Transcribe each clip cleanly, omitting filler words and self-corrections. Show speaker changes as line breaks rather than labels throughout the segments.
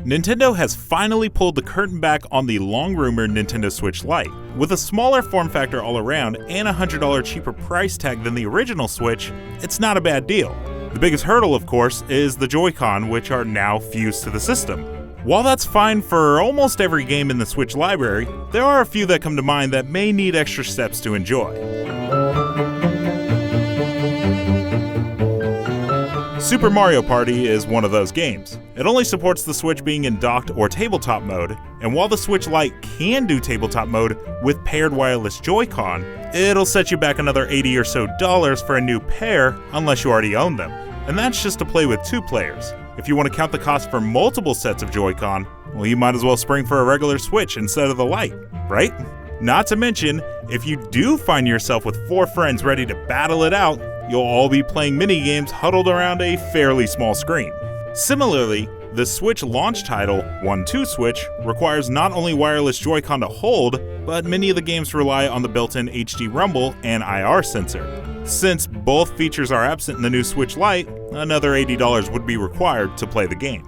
Nintendo has finally pulled the curtain back on the long-rumored Nintendo Switch Lite. With a smaller form factor all around and a $100 cheaper price tag than the original Switch, it's not a bad deal. The biggest hurdle, of course, is the Joy-Con, which are now fused to the system. While that's fine for almost every game in the Switch library, there are a few that come to mind that may need extra steps to enjoy. Super Mario Party is one of those games. It only supports the Switch being in docked or tabletop mode, and while the Switch Lite can do tabletop mode with paired wireless Joy-Con, it'll set you back another $80 or so for a new pair unless you already own them. And that's just to play with 2 players. If you want to count the cost for multiple sets of Joy-Con, well, you might as well spring for a regular Switch instead of the Lite, right? Not to mention, if you do find yourself with 4 friends ready to battle it out, you'll all be playing mini-games huddled around a fairly small screen. Similarly, the Switch launch title, 1-2 Switch, requires not only wireless Joy-Con to hold, but many of the games rely on the built-in HD rumble and IR sensor. Since both features are absent in the new Switch Lite, another $80 would be required to play the game.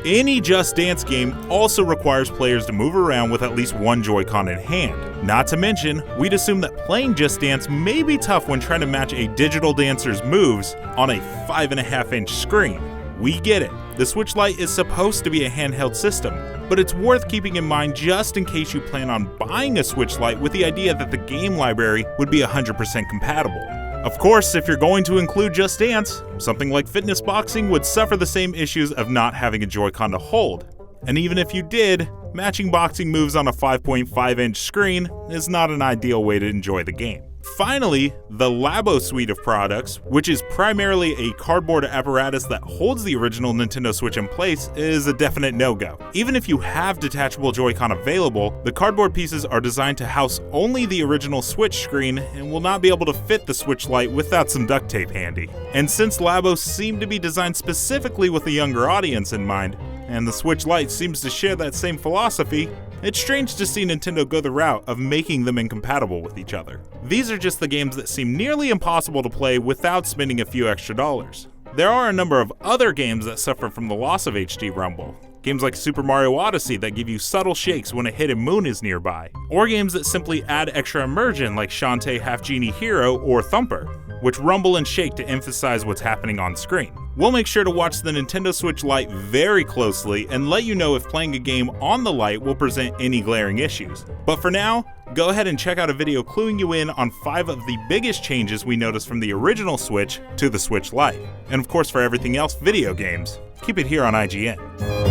Any Just Dance game also requires players to move around with at least one Joy-Con in hand. Not to mention, we'd assume that playing Just Dance may be tough when trying to match a digital dancer's moves on a 5.5-inch screen. We get it. The Switch Lite is supposed to be a handheld system, but it's worth keeping in mind just in case you plan on buying a Switch Lite with the idea that the game library would be 100% compatible. Of course, if you're going to include Just Dance, something like fitness boxing would suffer the same issues of not having a Joy-Con to hold. And even if you did, matching boxing moves on a 5.5-inch screen is not an ideal way to enjoy the game. Finally, the LABO suite of products, which is primarily a cardboard apparatus that holds the original Nintendo Switch in place, is a definite no-go. Even if you have detachable Joy-Con available, the cardboard pieces are designed to house only the original Switch screen and will not be able to fit the Switch Lite without some duct tape handy. And since LABO seem to be designed specifically with a younger audience in mind, and the Switch Lite seems to share that same philosophy, it's strange to see Nintendo go the route of making them incompatible with each other. These are just the games that seem nearly impossible to play without spending a few extra dollars. There are a number of other games that suffer from the loss of HD rumble. Games like Super Mario Odyssey that give you subtle shakes when a hidden moon is nearby. Or games that simply add extra immersion like Shantae Half Genie Hero or Thumper, which rumble and shake to emphasize what's happening on screen. We'll make sure to watch the Nintendo Switch Lite very closely and let you know if playing a game on the Lite will present any glaring issues. But for now, go ahead and check out a video cluing you in on 5 of the biggest changes we noticed from the original Switch to the Switch Lite. And of course, for everything else video games, keep it here on IGN.